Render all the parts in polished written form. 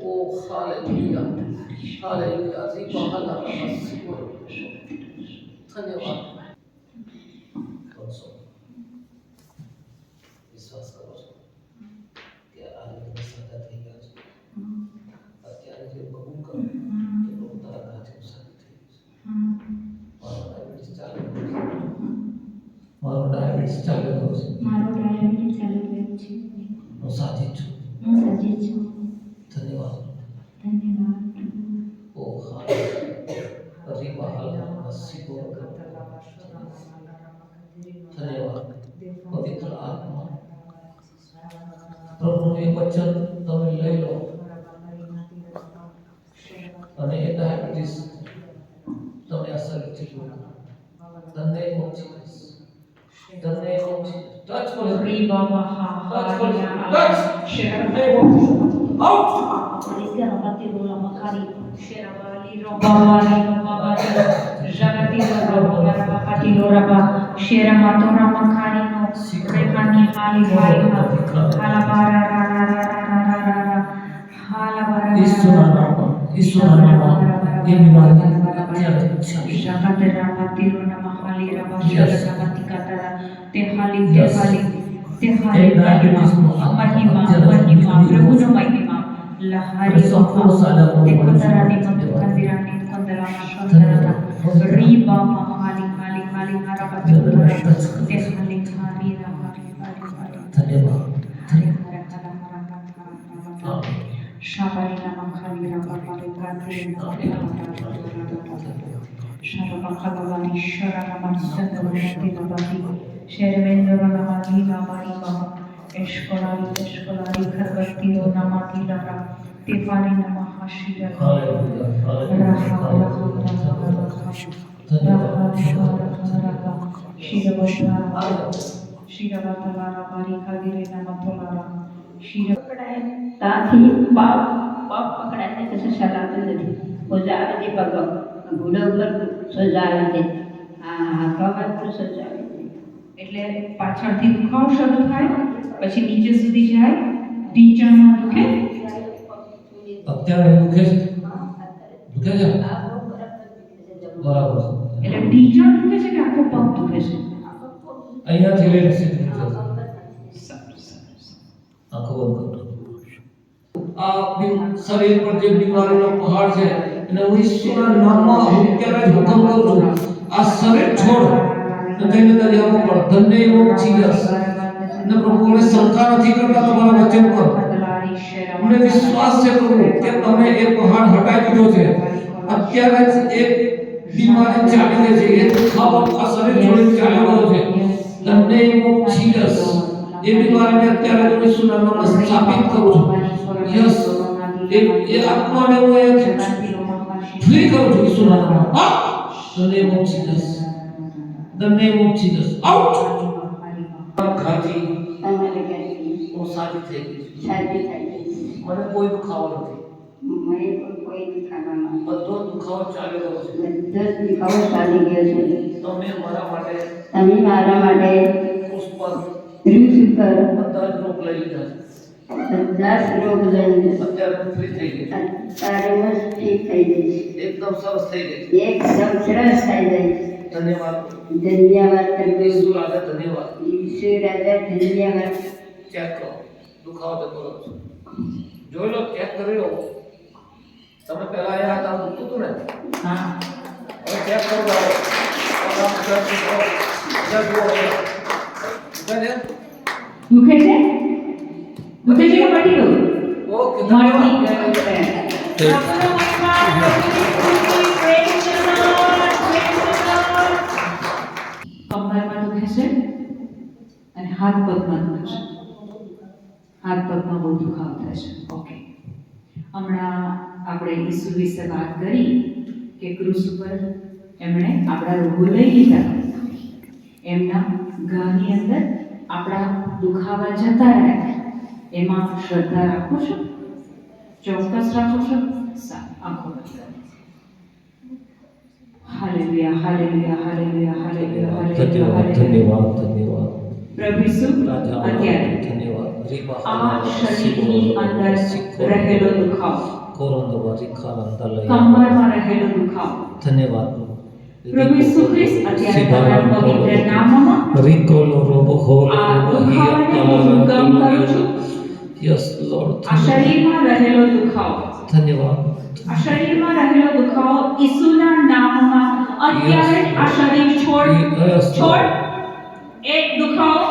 Hallelujah hallelujah Riba हला मस्सिको धन्यवाद विश्वास करो છો કે આ રીતે સદા થઈ ગયા છે અત્યારે જે કબૂલ કરો કે પ્રભુ તારા હાથે સાથ થઈ મારો ડાયાબિટીસ ચાલે ગયો છે હું સાજી છું ધન્યવાદ ઓ હાલેલુયા રીબા હલા મસ્સિકો ધન્યવાદ પવિત્ર આત્મા પ્રભુનું એ વચન તમે લઈ લો અને એ ડાયાબિટીસ તમે આ શરીરથી દૂર કરો. The name of Jesus. The name of Jesus. Touch for him. Touch for him. Touch. The name of Jesus. Out. ताकि पाप पाप पकड़ाने कैसे चलाते थे सजावे थे पग घोड़ा ઉપર સજાવે છે હાથમાં પણ સજાવે છે એટલે પાછળથી દુખાવો શરૂ થાય પછી નીચે સુધી જાય ઢીંચણમાં દુખે અત્યારે દુખે છે બરાબર એટલે ઢીંચણ દુખે છે કે આખો પગ દુખે છે અહીંયાથી લઈને સીધી આંખો બંધ કરો આ શરીર પર જે બીમારીનો પહાડ છે અને હું ઈશ્વરના નામમાં હું ત્યારે જ હુકમ કરું છું આ શરીર છોડ તેને દરિયામાં પડ ધન્ય એવો જીવસ ને પ્રભુને શંકા નથી કરતા તમારા વચન પર અમને વિશ્વાસ છે પ્રભુ કે તમે એ પહાડ હટાવી દીધો છે અત્યારે જ એક બીમારી ચાલી ગઈ છે એ દુખાવો આ શરીર છોડીને ચાલી ગયો છે ધન્ય એવો જીવસ એ બીમારીને અત્યારે હું ઈશ્વરના નામમાં સ્થાપિત કરું છું યસ એ આત્માને હું ફ્રી કરું છું ઈશ્વરના નામમાં the name of Jesus the name of Jesus out ખાજી તમારે કહે હું સાજી થઈ ગઈ શાદી થાય મને કોઈ દુખાવો નથી મને કોઈ દુખાવો નથી બધો દુખાવો ચાલી ગયો છે બધો દુખાવો ચાલી ગયો છે તમે મારા માટે ક્રૂસ ઉપર બધા જ રોગ લઈ લીધા બધા જ રોગ લઈ લીધા અત્યારે હું ફ્રી થઈ ગઈ અત્યારે હું ઠીક થઈ ગઈ એકદમ સરસ થઈ ગઈ એકદમ સરસ થઈ ગઈ ધન્યવાદ ધન્યવાદ ઈશ્વર રાજા ધન્યવાદ ઈશ્વર રાજા ધન્યવાદ ચેક કરો દુખાવો જતો રહ્યો છે જોઈ લો ચેક કરી લો તમે પહેલા આયા હતા દુખતું હતું ને હા હવે ચેક કરો જાઓ દુખે છે દુખે છે કે મટી ગયું ઓકે મટી ગયું કમરમાં દુખે છે અને હાથ પગમાં દુખે છે હાથ પગમાં બહુ દુખાવો થાય છે ઓકે હમણાં આપણે ઈસુ વિશે વાત કરી કે ક્રૂસ ઉપર એમણે આપણા રોગો લઈ લીધા એમના ઘાની અંદર આપણા દુખાવા જતા રહ્યા એમાં શ્રદ્ધા રાખો છો ચોક્કસ રાખો છો આંખો બંધ કરો hallelujah hallelujah hallelujah hallelujah hallelujah ધન્યવાદ ધન્યવાદ ધન્યવાદ પ્રભુ ઈસુ અત્યારે ધન્યવાદ આ શરીરની અંદર રહેલો દુખાવો, કમરમાં રહેલો દુખાવો, ધન્યવાદ પ્રભુ ઈસુ ખ્રિસ્ત અત્યારે તમારા પવિત્ર નામમાં આ દુખાવાને હું હુકમ કરું છું. યસ લોર્ડ આ શરીરમાં રહેલો દુખાવો, ધન્યવાદ આ શરીરમાં રહેલો દુખાવો ઈસુના નામમાં અત્યારે આ શરીર છોડ છોડ. એક દુખાવો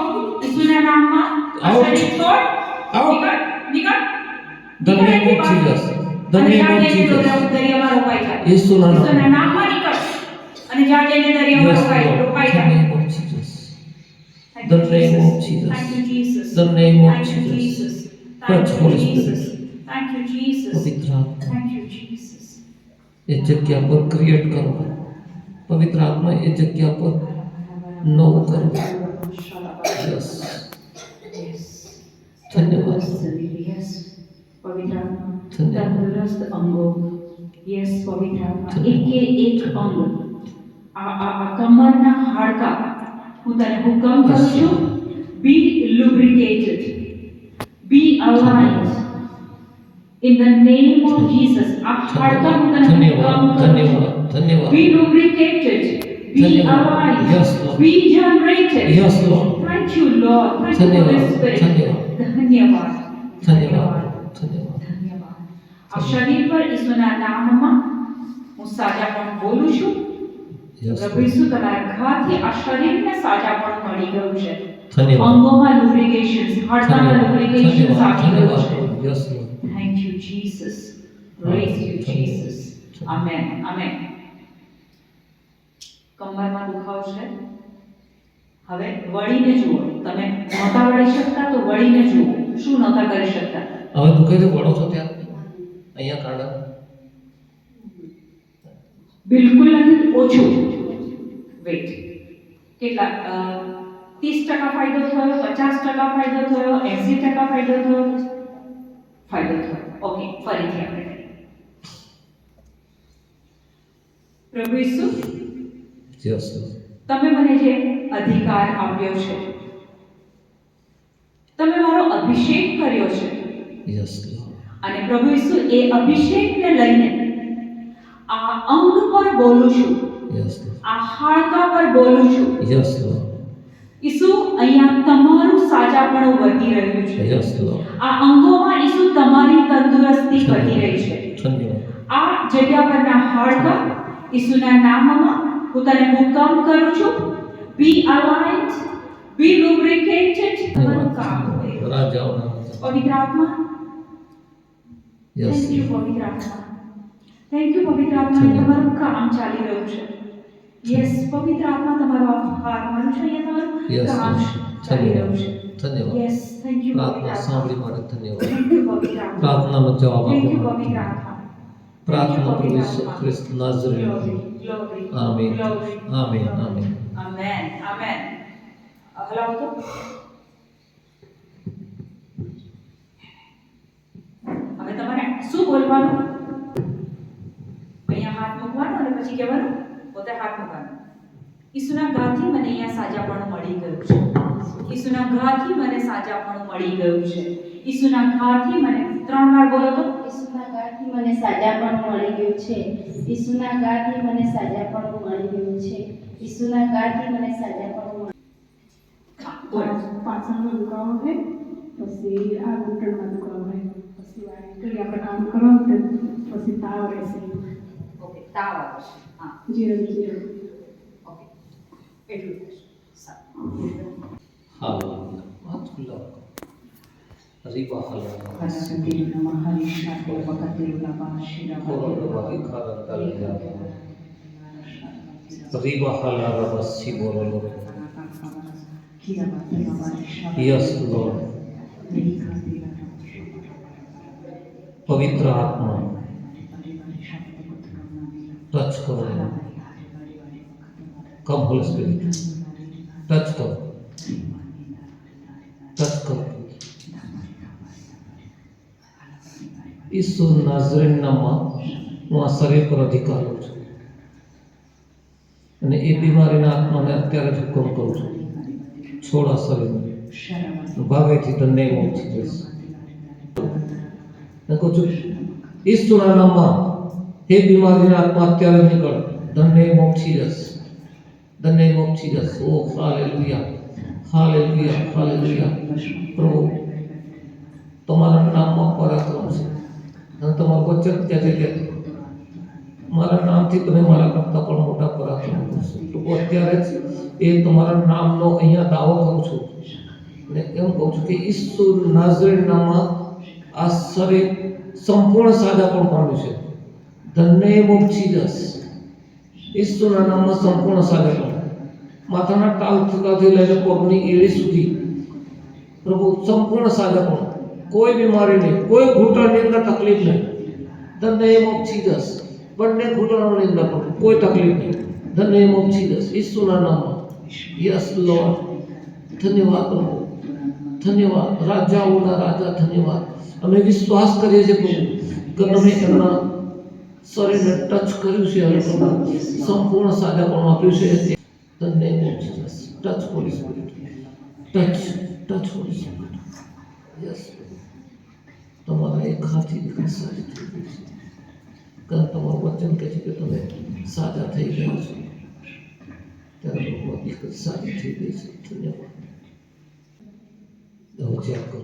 ઈસુના નામમાં આ Out. શરીર છોડ. Out. નીકળ The name of Jesus. The name of Jesus. દરિયામાં રોપાઈ જાય. ઈસુના નામ. ઈસુના નામમાં નીકળ અને જ્યાં જઈને દરિયામાં Yes, રોપાઈ Lord. રોપાઈ The જાય. name of Jesus. Thank The you, name Jesus. of Jesus. Thank you, Jesus. The name of Thank you, Jesus. Jesus. Touch Thank you, Holy Jesus. Spirit. Thank you, Jesus. પવિત્ર આત્મા Thank you, Jesus. એ જગ્યા પર create કરો. પવિત્ર આત્મા એ જગ્યા પર નવું કરો. યસ ધન્યવાદ Yes. પવિત્ર આત્મા, ધન્યવાદ. તંદુરસ્ત અંગો. Yes, પવિત્ર આત્મા. એક અંગ આ કમરના હાડકા હું તને હુકમ કરું છું. Be lubricated. Be aligned. In the name of Jesus. આ હાડકા હું તને હુકમ ધન્યવાદ કરું છું. ધન્યવાદ ધન્યવાદ Be lubricated. Be ધન્યવાદ. aligned. Yes, Lord. Be generated. Yes, Lord. Thank you, Lord. Thank you, ધન્યવાદ Holy Spirit. ધન્યવાદ ધન્યવાદ. ધન્યવાદ ધન્યવાદ ધન્યવાદ. આ શરીર પર ઈસુના નામમાં હું સાજાપણ બોલું છું. યસ પ્રભુ ઈસુ તમારા ઘાથી આ શરીરને સાજાપણ મળી ગયું છે. ધન્યવાદ અંગોમાં lubrications, હાડકામાં lubrications આવી ગયું છે. ધન્યવાદ yes lord Thank you, Jesus. Praise you, Jesus. Amen. Amen. કમરમાં દુખાવો છે. હવે વળીને જુઓ. તમે નહોતા વળી શકતા તો વળીને જુઓ. શું નહોતા કરી શકતા? હવે દુખે છે વળો છો ત્યાં અહીંયા કાઢા બિલકુલ નથી, ઓછું. વેટ કેટલા 30% ફાયદો થયો, 50% ફાયદો થયો, 80% ફાયદો થયો? ફાયદો થયો. ઓકે, ફરીથી આપણે કરીએ. પ્રભુ ઈસુ, યસ તમે મને જે અધિકાર આપ્યો છે, તમે મારો અભિષેક કર્યો છે, યસ લોર્ડ અને પ્રભુ ઈસુ એ અભિષેકને લઈને આ અંગ પર બોલું છું, યસ આ હાડકા પર બોલું છું. યસ લોર્ડ ઈસુ, અહીંયા તમારું સાજાપણું વધી રહ્યું છે. યસ લોર્ડ આ અંગોમાં ઈસુ તમારી તંદુરસ્તી વધી રહી છે. ધન્યવાદ આ જગ્યા પરના હાડકા ઈસુના નામમાં હું તને હુકમ કરું છું. Be aligned, be lubricated. તમારું કામ થઈ રહ્યું છે. રાજાઓના પવિત્ર આત્મા, યસ થેન્ક યુ પવિત્ર આત્મા. થેન્ક યુ પવિત્ર આત્મા. તમારું કામ ચાલી રહ્યું છે. યસ પવિત્ર આત્મા, તમારો આભાર માનું છું. અહીંયા યસ તમારું કામ ચાલી રહ્યું છે. ધન્યવાદ યસ, થેન્ક યુ પવિત્ર પ્રાર્થના આત્મા. સાંભળી માટે ધન્યવાદ થેન્ક યુ પવિત્ર આત્મા. પ્રાર્થનાનો જવાબ થેન્ક યુ આપો પવિત્ર આત્મા. પ્રાર્થના પ્રભુ ઈસુ ખ્રિસ્ત નાઝરેથ આમીન આમીન આમીન આમેન. આમેન. હલાવો તો. હવે તમારે શું બોલવાનું? અહીંયા હાથ મૂકવાનો અને પછી કહેવાનું, પોતે હાથ મૂકવાનો. ઈસુના ઘાથી મને અહીંયા સાજાપણું મળી ગયું છે. ઈસુના ઘાથી મને સાજાપણું મળી ગયું છે. ઈસુના ઘાથી મને 3 વાર બોલો તો. ઈસુના ગાથી મને સાજાપણું મળી ગયું છે. ઈસુના ગાથી મને સાજાપણું મળી ગયું છે. ઈસુના ગાથી મને સાજાપણું બોલો. પાછળનો દુખાવો છે, પછી આ ઘૂંટણમાં દુખાવો છે, પછી વાયકલી આપણે કામ કરો ને પછી તાવ રહેશે. ઓકે, તાવ આવે છે. હા, જીરમ ઓકે, એટલું થશે. સારું. હાલેલુયા હાથ ખુલ્લા રાખો રીબા હાલેલુયા કોરોના ખારંતા લેજા રીબા હાલેલુયા બસી બોલો યસ લોર્ડ પવિત્ર આત્મા ટચ કરો કમ હોલી સ્પિરિટ ટચ કરો ટચ કરો ઈસુ નાઝરેથના નામમાં હું આ શરીર પર અધિકાર લઉં છું અને એ બીમારીના આત્માને અત્યારે જ હુકમ કરું છું છોડ આ શરીરને ભાગેથી ધ નેમ ઓફ જીસસ ને કહું છું ઈસુના નામમાં હે બીમારીના આત્મા અત્યારે નીકળ the name of Jesus the name of Jesus oh hallelujah hallelujah hallelujah પ્રભુ તમારા નામમાં પરાક્રમ છે અને તમારું વચન કહે છે કે મારા નામથી તમે મારા કરતાં પણ મોટા પરાક્રમ કરશો તો અત્યારે જ એ તમારા નામનો અહીંયા દાવો કરું છું અને એમ કહું છું કે ઈસુ નાઝરેથનામાં આ શરીર સંપૂર્ણ સાજાપણ પામ્યું છે ધ નેમ ઓફ જીસસ ઈસુના નામમાં સંપૂર્ણ સાજાપણ માથાના ટાલ થકાથી લઈને પગની એડી સુધી પ્રભુ સંપૂર્ણ સાજાપણ કોઈ બીમારી નહીં કોઈ ઘૂંટણની અંદર તકલીફ નહીં ધ નેમ ઓફ જીસસ બંને ઘૂંટણોની અંદર પણ કોઈ તકલીફ નહીં ધ નેમ ઓફ જીસસ ઈસુના નામમાં યસ લોર્ડ ધન્યવાદ પ્રભુ ધન્યવાદ રાજાઓના રાજા ધન્યવાદ અમે વિશ્વાસ કરીએ છીએ પ્રભુ કે તમે એમના શરીરને ટચ કર્યું છે અને પ્રભુ સંપૂર્ણ સાજાપણું આપ્યું છે the name of Jesus touch Holi spirit touch Holi spirit yes તમારા એક હાથથી દીકરી સારી થઈ ગઈ છે કારણ તમારું વચન કહે છે કે તમે સાજા થઈ ગયા છો ત્યારે પ્રભુ દીકરી સારી થઈ ગઈ છે ધન્યવાદ હવે ચેક કરો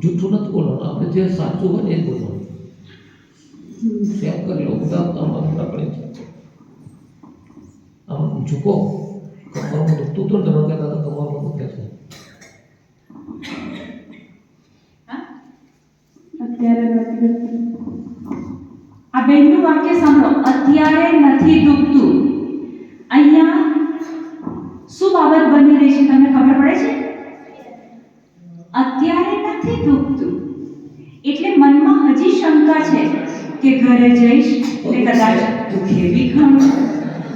જૂઠું નથી બોલવાનું આપણે જે સાચું હોય ને એ બોલવાનું ચેક કરી લો બધા આમાં આપણે આમ ઝૂકો કમરમાં દુખતું હતું ને તમે કહેતા હતા કમરમાં દુખે છે અત્યારે નથી. આ બેનનું વાક્ય સાંભળો, અત્યારે નથી દુખતું. અહીંયા શું બાબત બની રહી છે તમને ખબર પડે છે? અત્યારે નથી દુખતું એટલે મનમાં હજી શંકા છે કે ઘરે જઈશ એટલે કદાચ દુખે બી ખરું.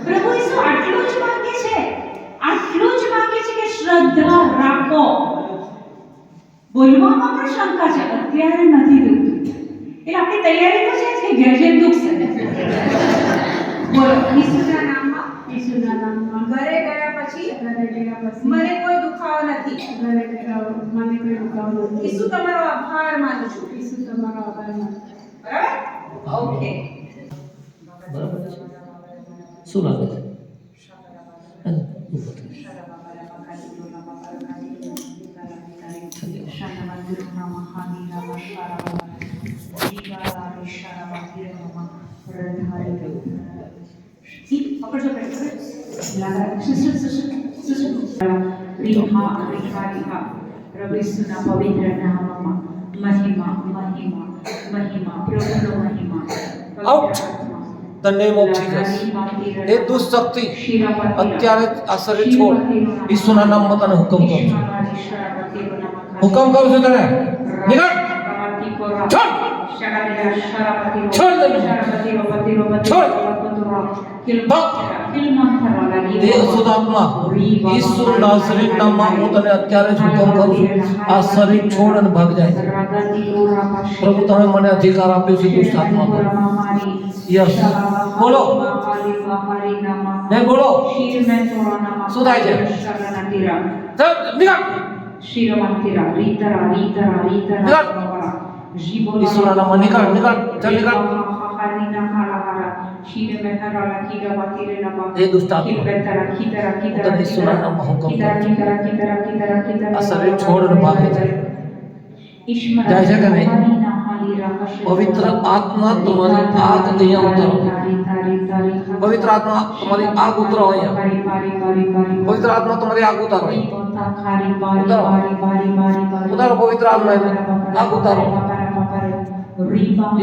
પ્રભુ ઈસુ આટલું જ માંગે છે, આટલું જ માંગે છે કે શ્રદ્ધા રાખો. બોલવામાં પણ શંકા છે, અત્યારે નથી દુખતું એટલે આપણી તૈયારી તો છે જ કે ઘેર જઈને દુખશે. બોલો, ઈસુના નામમાં ઘરે ગયા પછી મને કોઈ દુખાવો નથી. મને કોઈ દુખાવો નથી. ઈસુ તમારો આભાર માનું છું. ઈસુ તમારો આભાર માનું. બરાબર? ઓકે. બરાબર છે શું લાગે છે પ્રભુના પવિત્ર નામમાં મહિમા મહિમા મહિમા પ્રભુનો મહિમા. Out. The name of Jesus. એ દુષ્શક્તિ અત્યારે જ આ શરીર છોડ. ઈસુના નામમાં તને હુકમ કરું છું. હુકમ કરું છું તને. નીકળ. છોડ. છોડ તને. છોડ. તે અશુદ્ધાત્મા ઈસુ નાઝરેથ નામમાં હું તને અત્યારે જ હુકમ કરું છું. આ શરીર છોડ અને ભાગ જાય. પ્રભુ તમે મને અધિકાર આપ્યો છે દુષ્ટાત્મા પર. યસ બોલો ને બોલો શું થાય છે? ઈસુના નામમાં નીકળ નીકળ ચાલ નીકળ. એ દુષ્ટાત્મા તને ઈસુના નામમાં હુકમ કરું છું. આ શરીર છોડ અને ભાગે જાય છે કે નહીં? પવિત્ર આત્મા તમારી આગ અહીંયા ઉતારો. પવિત્ર આત્મા તમારી આગ ઉતારો અહીંયા. પવિત્ર આત્મા તમારી આગ ઉતારો. ઉતારો પવિત્ર આત્મા આગ ઉતારો.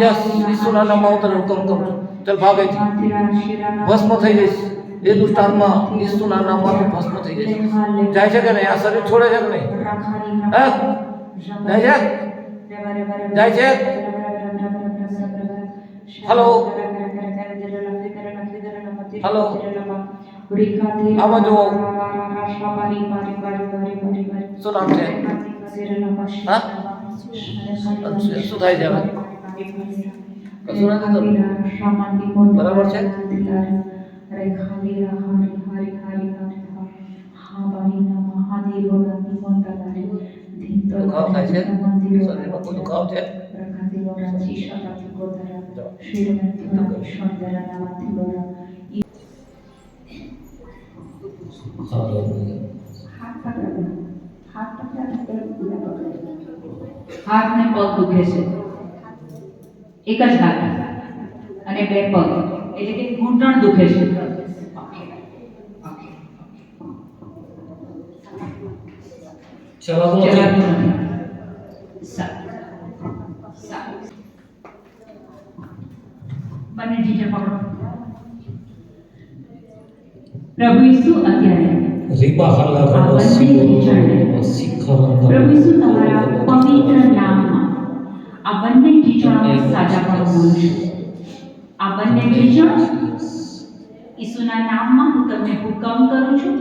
યસ ઈસુના નામમાં હું તને હુકમ કરું છું. ચાલ ભાગે છે ભસ્મ થઈ જઈશ. એ દુષ્ટ આત્મા ઈસુના નામમાં ભસ્મ થઈ જઈશ. જાય છે કે નહીં? આ શરીર છોડે છે કે નહીં? હે જાય છે? જાય છે? હેલો હેલો આમાં જુઓ શું નામ છે? હા શું થાય છે હવે? કશું નથી થતું. બરાબર છે? રેખાલીરા હારી હારી હારી હારી હા બારીના મહાદેવોના નિમંત્રણે ધીંતો દુખાવ થાય છે? મંદિરો શરીરમાં કોઈ દુખાવ છે? રખાતીલોના શીશાથી ગોતરા શ્રીરમંતના ઈશ્વરદરાના વાતીલોના હાલેલુયા. હાથ પકડો હાથ ને પગ દુખે છે, એક જ હાથ અને બે પગ, એટલે કે ઘૂંટણ દુખે છે. ચલાતું નથી. ચલાતું નથી. સારું. બંને ટીચર પકડો. પ્રભુ ઈસુ અત્યારે રીબા હાલા આ બંને ટીચરને શિખર પ્રભુ ઈસુ તમારા પવિત્ર નામમાં આ બંને ટીચરોને સાજા પણ બોલું છું. આ બંને ટીચર ઈસુના નામમાં હું તમને હુકમ કરું છું,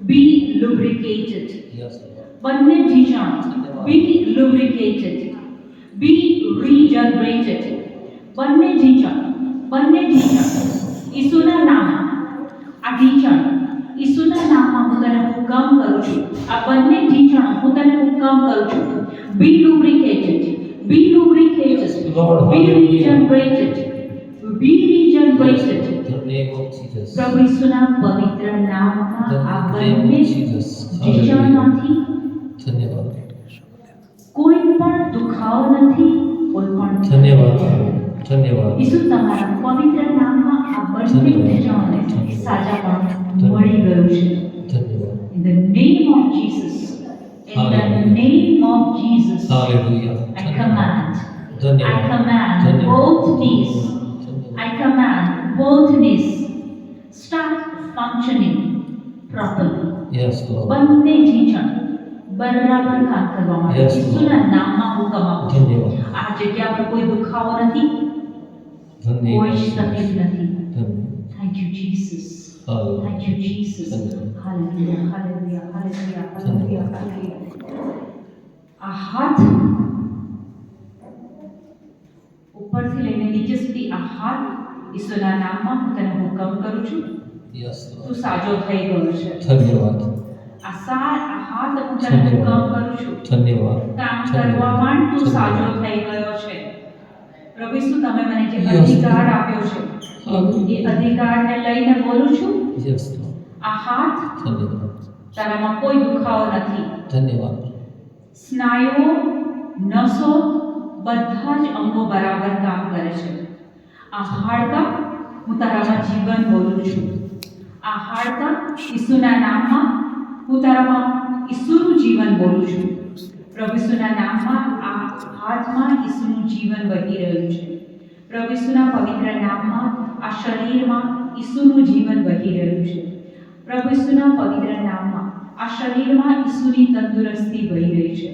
બી lubricated. બંને ટીચર બી lubricated, બી regenerated. બંને ટીચર ઈસુના નામમાં આ ટીચર ઈસુના નામમાં હું તને હુકમ કરું છું. આ બંને ટીચર હું તને હુકમ કરું છું, બી lubricated, બી regenerated, બી regenerated. પ્રભુ ઈસુના પવિત્ર નામમાં આ બંને ટીચરમાંથી કોઈ પણ દુખાવો નથી, કોઈ પણ ધન્યવાદ. ઈસુ તમારા પવિત્ર નામમાં આ બંને ટીચરોને સાજાપણ મળી ગયું છે. In the name of Jesus, in the name of Jesus, hallelujah. I command ધન્યવાદ. both knees, I command both knees start functioning properly. Yes, Lord. બંને ટીચર બરાબર કામ કરવા માટે Yes, Lord. ઈસુના નામમાં હુકમ આપું છું. ધન્યવાદ. આ જગ્યા પર કોઈ દુખાવો નથી, કોઈ જ તકલીફ નથી. Thank you, Jesus. Thank you, Jesus. Hallelujah, hallelujah, hallelujah, hallelujah, hallelujah. આ હાથ ઉપરથી લઈને નીચે સુધી આ હાથ ઈસુના નામમાં હું તને હુકમ કરું છું, Yes, તું Lord. સાજો થઈ ગયો છે. ધન્યવાદ. આ હાથ હું તને હુકમ કરું છું, ધન્યવાદ. કામ કરવામાં તું સાજો થઈ ગયો છે. પ્રભુ ઈસુ તમે મને જે Yes. અધિકાર આપ્યો છે એ અધિકારને લઈને બોલું છું. Yes, Lord. આ હાથ ધન્યવાદ. તારામાં કોઈ દુખાવો નથી. ધન્યવાદ. સ્નાયુઓ, નસો બધા જ અંગો બરાબર કામ કરે છે. આ હાડકાં હું તારામાં જીવન બોલું છું. આ હાડકાં ઈસુના નામમાં હું તારામાં ઈસુનું જીવન બોલું છું. પ્રભુ ઈસુના નામમાં આ હાથમાં ઈસુનું જીવન વહી રહ્યું છે. પ્રભુ ઈસુના પવિત્ર નામમાં આ શરીરમાં ઈસુનું જીવન વહી રહ્યું છે. પ્રભુ ઈસુના પવિત્ર નામમાં આ શરીરમાં ઈસુની તંદુરસ્તી વહી રહી છે.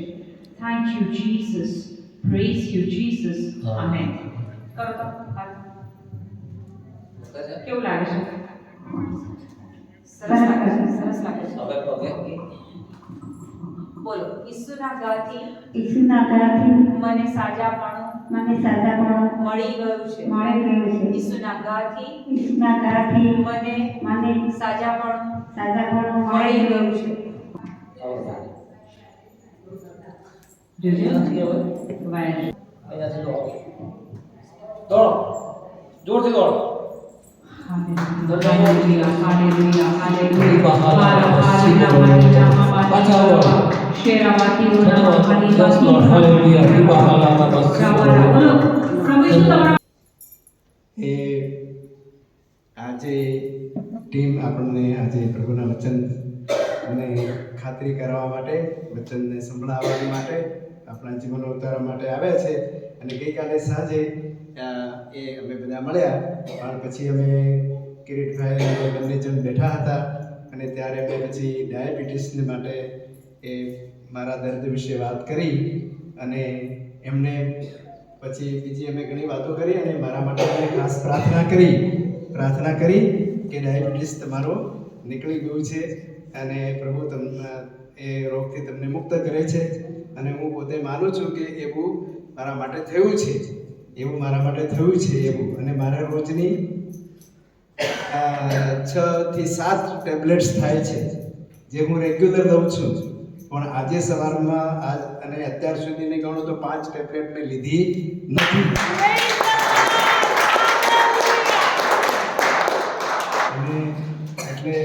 Thank you Jesus, praise you Jesus. Amen. કરો તો હાથ. કેવું લાગે છે? સરસ લાગે છે, સરસ લાગે છે. હવે પગે. બોલો, ઈસુના ગાથી ઈસુના ગાથી મને સાજાપણું મને સાજાપણું મળી ગયું છે. મળી ગયું છે. ઈસુના ગાથી ઈસુના ગાથી મને મને સાજાપણું સાજાપણું મળી ગયું છે. જોજો અહીંયાથી હવે વાયર અહીંયાથી દોડો. દોડો. જોરથી દોડો. હાલેલુયા, હાલેલુયા, રીબા હાલા હાલેલુયા. પાછા આવો. શેરાવાતી ધન્યવાદ. Yes, Lord. હાલેલુયા. રીબા હાલા બોલો, પ્રભુ ઈસુ તમારા એ આજે ટીમ આપણને આજે પ્રભુના વચનને ખાતરી કરવા માટે, વચનને સંભળાવવા માટે, આપણા જીવન ઉતારવા માટે આવ્યા છે. અને ગઈકાલે સાંજે એ અમે બધા મળ્યા, પણ પછી અમે કિરીટભાઈ અને બંને જણ બેઠા હતા અને ત્યારે અમે પછી ડાયાબિટીસને માટે એ મારા દર્દ વિશે વાત કરી અને એમને પછી બીજી અમે ઘણી વાતો કરી અને મારા માટે અમે ખાસ પ્રાર્થના કરી કે ડાયાબિટીસ તમારો નીકળી ગયું છે અને પ્રભુ તમને એ રોગથી તમને મુક્ત કરે છે. અને હું પોતે માનું છું કે એવું મારા માટે થયું છે, અને મારા રોજની 6 થી 7 ટેબ્લેટ્સ થાય છે જે હું રેગ્યુલર લઉં છું, પણ આજે સવારમાં અને અત્યાર સુધીની ગણો તો 5 ટેબ્લેટ મેં લીધી નથી. અને એટલે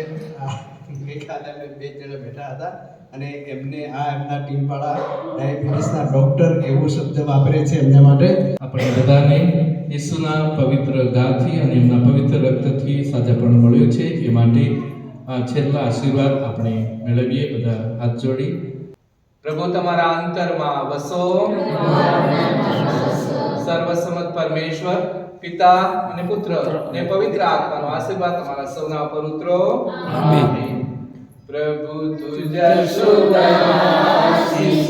ગઈકાલે અમે 2 જણા બેઠા હતા અને એમના ટીમવાળા ડાયાબિટીસના ડૉક્ટર એવો શબ્દ વાપરે છે એમના માટે. આપણે બધાને ઈસુના પવિત્ર ગાથી અને એમના પવિત્ર રક્તથી સાજાપણું મળ્યું છે, એ માટે આ છેલ્લા આશીર્વાદ આપણે મેળવીએ બધા હાથ જોડી. પ્રભુ તમારા અંતરમાં વસો. સર્વસમત પરમેશ્વર પિતા અને પુત્ર અને પવિત્ર આત્માનો આશીર્વાદ તમારા સૌના પર ઉતરો. આમીન. પ્રભુ તુજ શુભ આશીષ